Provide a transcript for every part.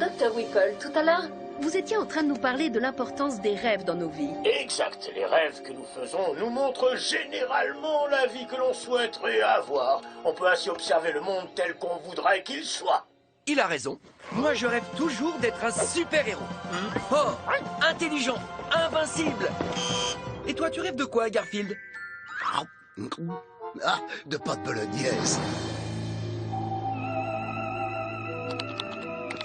Docteur Whipple, tout à l'heure, Vous étiez en train de nous parler de l'importance des rêves dans nos vies. Exact. Les rêves que nous faisons nous montrent généralement la vie que l'on souhaiterait avoir. On peut ainsi observer le monde tel qu'on voudrait qu'il soit. Il a raison. Moi, je rêve toujours d'être un super-héros. Fort, intelligent, invincible. Et toi, tu rêves de quoi, Garfield? Ah, de pâte bolognaise.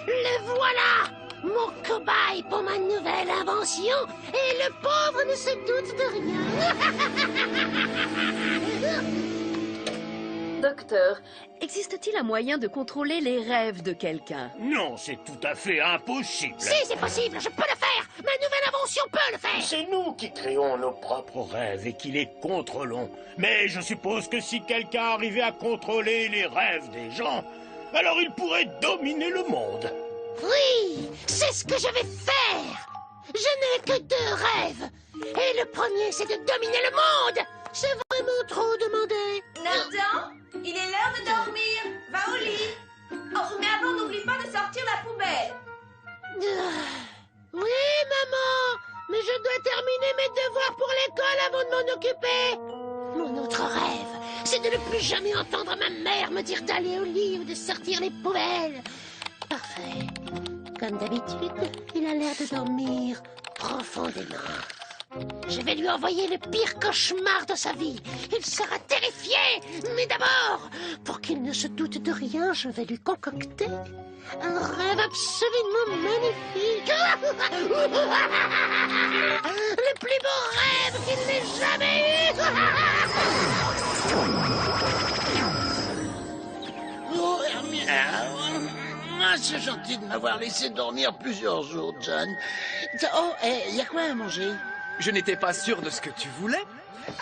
Le voilà! Mon cobaye pour ma nouvelle invention, et le pauvre ne se doute de rien. docteur, Existe-t-il un moyen de contrôler les rêves de quelqu'un? Non, c'est tout à fait impossible. Si, c'est possible, je peux le faire! Ma nouvelle invention peut le faire! C'est nous qui créons nos propres rêves et qui les contrôlons. Mais je suppose que si quelqu'un arrivait à contrôler les rêves des gens, alors il pourrait dominer le monde. Oui, c'est ce que je vais faire! Je n'ai que 2 rêves! Et le premier, c'est de dominer le monde! C'est vraiment trop demandé! Nathan, il est l'heure de dormir. Va au lit. Oh, mais avant, n'oublie pas de sortir la poubelle. Oui, maman! Mais je dois terminer mes devoirs pour l'école avant de m'en occuper! Mon autre rêve, c'est de ne plus jamais entendre ma mère me dire d'aller au lit ou de sortir les poubelles. Parfait. Comme d'habitude, il a l'air de dormir profondément. Je vais lui envoyer le pire cauchemar de sa vie. Il sera terrifié. Mais d'abord, pour qu'il ne se doute de rien, je vais lui concocter un rêve absolument magnifique. Le plus beau rêve qu'il n'ait jamais eu. Oh, c'est gentil de m'avoir laissé dormir plusieurs jours, John. Oh, il y a quoi à manger? Je n'étais pas sûr de ce que tu voulais.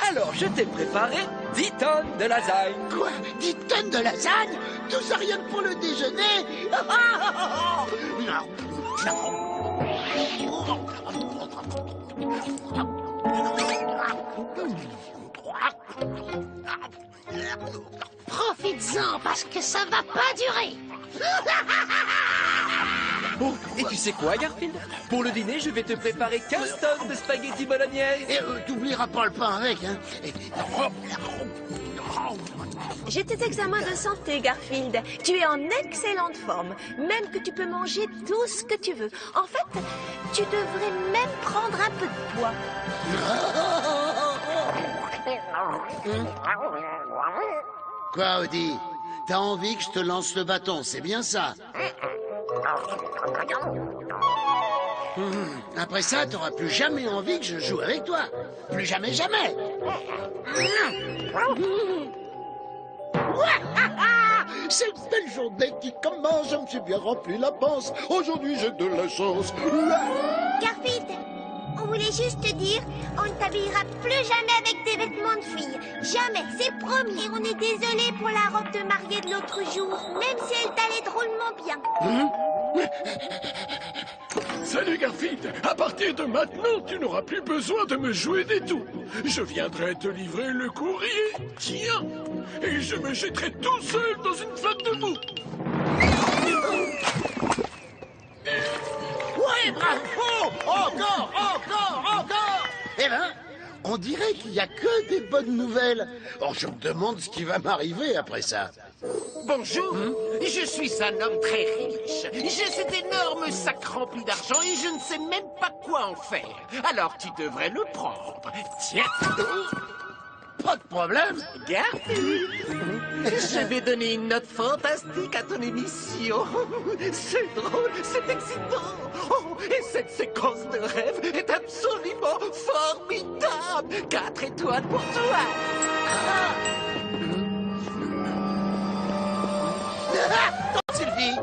Alors, je t'ai préparé 10 tonnes de lasagne. Quoi? 10 tonnes de lasagne? Tout ça rien que pour le déjeuner? Profites-en parce que ça va pas durer. Oh, et tu sais quoi, Garfield? Pour le dîner, je vais te préparer 15 tonnes de spaghettis bolognaise. Et t'oublieras pas le pain avec, hein? J'ai tes examens de santé, Garfield. Tu es en excellente forme. Même que tu peux manger tout ce que tu veux. En fait, tu devrais même prendre un peu de poids. Quoi, Audi? T'as envie que je te lance le bâton, c'est bien ça? Après ça, t'auras plus jamais envie que je joue avec toi. Plus jamais, jamais. C'est une belle journée qui commence, je me suis bien rempli la panse. Aujourd'hui, j'ai de la chance. Garfield, on voulait juste te dire, on ne t'habillera plus jamais avec des vêtements de fille. Jamais, c'est promis. On est désolé pour la robe de mariée de l'autre jour, même si elle t'allait drôlement bien. Salut Garfield, à partir de maintenant, tu n'auras plus besoin de me jouer des tours. Je viendrai te livrer le courrier, tiens, et je me jetterai tout seul dans une flaque de boue. Ouais, bravo! Encore! Eh ben, on dirait qu'il n'y a que des bonnes nouvelles. Oh, je me demande ce qui va m'arriver après ça. Bonjour, je suis un homme très riche. J'ai cet énorme sac rempli d'argent et je ne sais même pas quoi en faire. Alors tu devrais le prendre. Tiens. Pas de problème. Garfield, je vais donner une note fantastique à ton émission. C'est drôle, c'est excitant. Oh, et cette séquence de rêve est absolument formidable. 4 étoiles pour toi. Sylvie!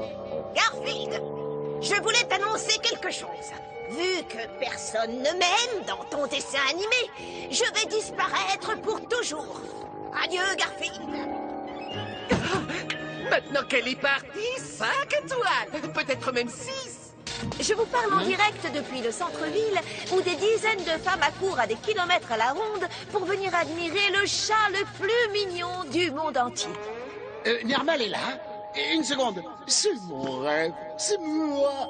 Garfield, je voulais t'annoncer quelque chose. Vu que personne ne m'aime dans ton dessin animé, je vais disparaître pour toujours. Adieu, Garfield. Maintenant qu'elle est partie, 5 étoiles, peut-être même 6. Je vous parle en direct depuis le centre-ville, où des dizaines de femmes accourent à des kilomètres à la ronde pour venir admirer le chat le plus mignon du monde entier. Nermal est là? Une seconde. C'est mon rêve. C'est moi.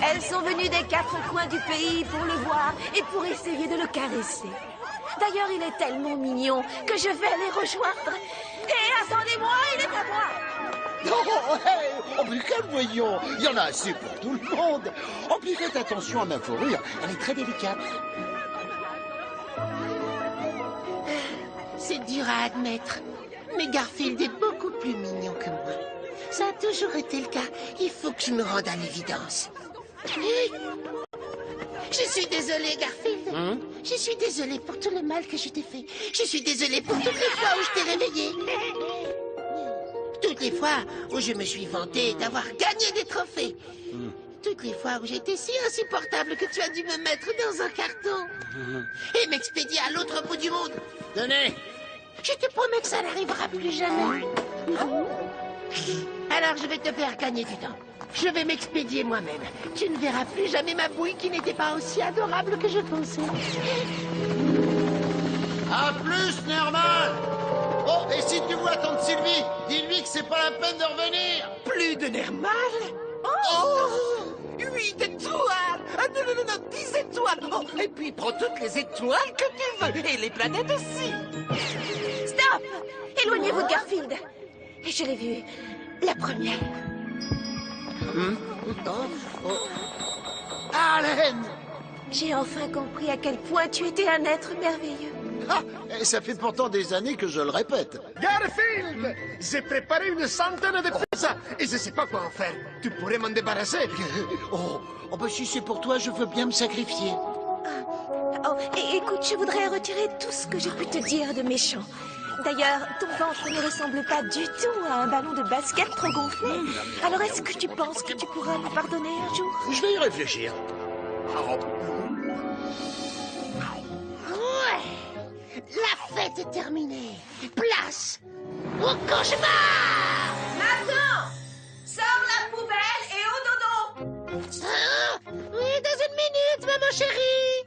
Elles sont venues des 4 coins du pays pour le voir et pour essayer de le caresser. D'ailleurs, il est tellement mignon que je vais les rejoindre. Et attendez-moi, il est à moi. Oh, hey, oh, mais voyons, il y en a assez pour tout le monde. Oh, puis faites attention à ma fourrure, elle est très délicate. C'est dur à admettre, mais Garfield est beaucoup plus mignon que moi. Ça a toujours été le cas. Il faut que je me rende à l'évidence. Je suis désolée, Garfield. Je suis désolée pour tout le mal que je t'ai fait. Je suis désolée pour toutes les fois où je t'ai réveillé. Toutes les fois où je me suis vantée d'avoir gagné des trophées. Toutes les fois où j'étais si insupportable que tu as dû me mettre dans un carton. Et m'expédier à l'autre bout du monde. Tenez. Je te promets que ça n'arrivera plus jamais. Alors je vais te faire gagner du temps. Je vais m'expédier moi-même. Tu ne verras plus jamais ma bouille qui n'était pas aussi adorable que je pensais. À plus, Nermal. Oh, et si tu vois tante Sylvie, dis-lui que c'est pas la peine de revenir. Plus de Nermal? Oh 8 étoiles! Ah non, non, non, non, 10 étoiles! Oh, et puis prends toutes les étoiles que tu veux, et les planètes aussi! Stop! Éloignez-vous de Garfield. Et je l'ai vu la première. Allen. J'ai enfin compris à quel point tu étais un être merveilleux. Ah, et ça fait pourtant des années que je le répète. Garfield, j'ai préparé une centaine de pizzas et je sais pas quoi en faire. Tu pourrais m'en débarrasser? Oh, bah si c'est pour toi, je veux bien me sacrifier. Oh, et écoute, je voudrais retirer tout ce que j'ai pu te dire de méchant. D'ailleurs, ton ventre ne ressemble pas du tout à un ballon de basket trop gonflé. Alors est-ce que tu penses que tu pourras me pardonner un jour? Je vais y réfléchir. Ouais. La fête est terminée. Place au cauchemar. Maintenant, sors la poubelle et au dodo. Oui, dans une minute, maman chérie.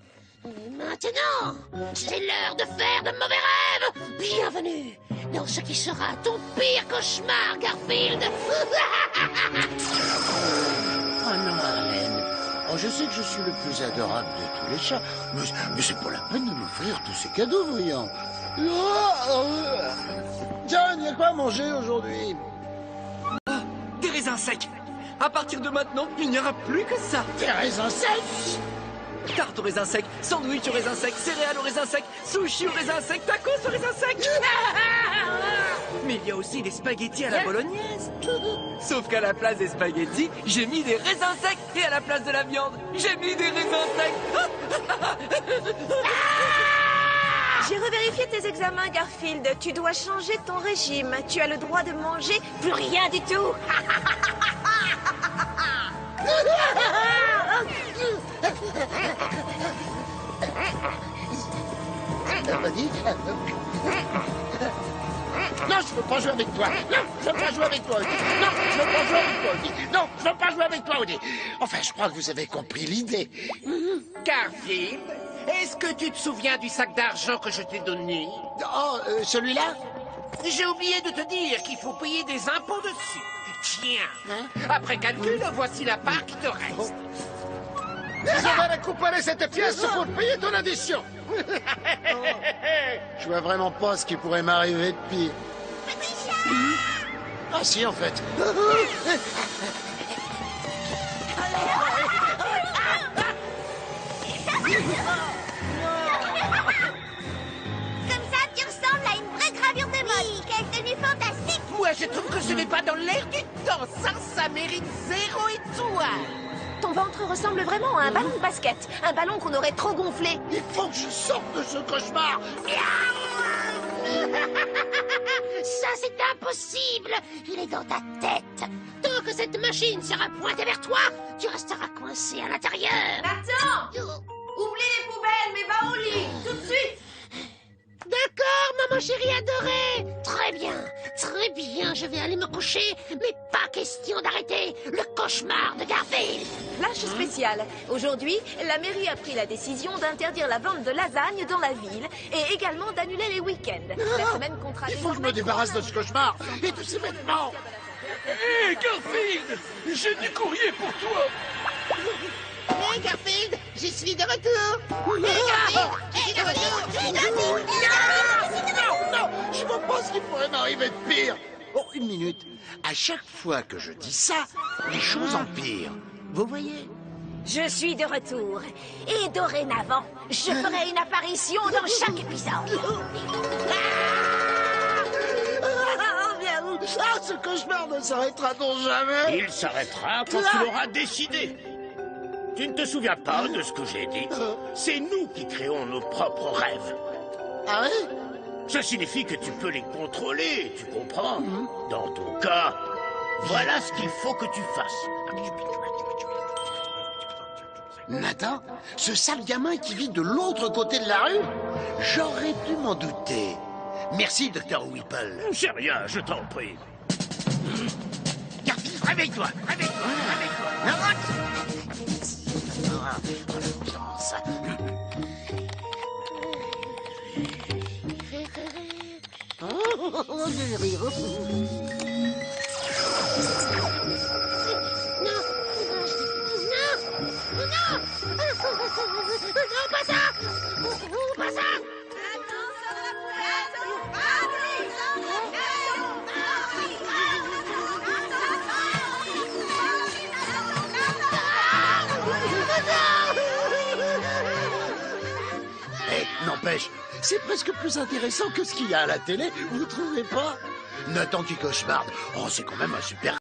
Maintenant, c'est l'heure de faire de mauvais rêves. Bienvenue dans ce qui sera ton pire cauchemar, Garfield. Oh non, Allen. Oh, je sais que je suis le plus adorable de tous les chats, mais c'est pas la peine de m'offrir tous ces cadeaux, voyons. John, y a quoi à manger aujourd'hui? Des raisins secs. À partir de maintenant, il n'y aura plus que ça. Des raisins secs? Tarte au raisin sec, sandwich au raisin sec, céréales au raisin sec, sushi au raisin sec, tacos au raisin sec. Mais il y a aussi des spaghettis à la bolognaise. Sauf qu'à la place des spaghettis, j'ai mis des raisins secs. Et à la place de la viande, j'ai mis des raisins secs. J'ai revérifié tes examens, Garfield. Tu dois changer ton régime. Tu as le droit de manger plus rien du tout. Vas-y. Non, je veux pas jouer avec toi. Non, je veux pas jouer avec toi, Woody. Non, je veux pas jouer avec toi, Woody. Non, je veux pas jouer avec toi, Woody. Enfin, je crois que vous avez compris l'idée. Garfield, est-ce que tu te souviens du sac d'argent que je t'ai donné? Oh, celui-là? J'ai oublié de te dire qu'il faut payer des impôts dessus. Tiens, après calcul, voici la part qui te reste. Je vais récupérer cette pièce pour payer ton addition. Je vois vraiment pas ce qui pourrait m'arriver de pire. Ah si, en fait. Comme ça, tu ressembles à une vraie gravure de mode. Oui, quelle tenue fantastique. Moi, je trouve que ce n'est pas dans l'air du temps. Ça mérite 0 étoile. Ton ventre ressemble vraiment à un ballon de basket. Un ballon qu'on aurait trop gonflé. Il faut que je sorte de ce cauchemar. Ça, c'est impossible. Il est dans ta tête. Tant que cette machine sera pointée vers toi, tu resteras coincé à l'intérieur. Attends! Oublie les poubelles, mais va au lit, tout de suite! D'accord, maman chérie adorée. Très bien, je vais aller me coucher, mais pas question d'arrêter le cauchemar de Garfield. Flash spécial. Aujourd'hui, la mairie a pris la décision d'interdire la vente de lasagne dans la ville et également d'annuler les week-ends. La semaine comptera Il faut que je me débarrasse de ce cauchemar et de ces vêtements. Hé, Garfield, j'ai du courrier pour toi. Hé, Garfield, je suis de retour. Hé, Garfield, je suis de retour. Non, je vois pas ce qu'il pourrait m'arriver de pire. Oh, une minute. À chaque fois que je dis ça, les choses empirent. Vous voyez? Je suis de retour. Et dorénavant, je ferai une apparition dans chaque épisode. Ah, ce cauchemar ne s'arrêtera donc jamais. Il s'arrêtera quand tu l'auras décidé. Tu ne te souviens pas de ce que j'ai dit? C'est nous qui créons nos propres rêves. Ah oui? Ça signifie que tu peux les contrôler, tu comprends? Dans ton cas, voilà ce qu'il faut que tu fasses. Nathan, ce sale gamin qui vit de l'autre côté de la rue? J'aurais pu m'en douter. Merci, Dr. Whipple. C'est rien, je t'en prie. Garfield, réveille-toi, réveille-toi, réveille-toi. Non, pas ça! Pas ça! N'empêche, c'est presque plus intéressant que ce qu'il y a à la télé, vous trouvez pas? Nathan qui cauchemarde, oh c'est quand même un super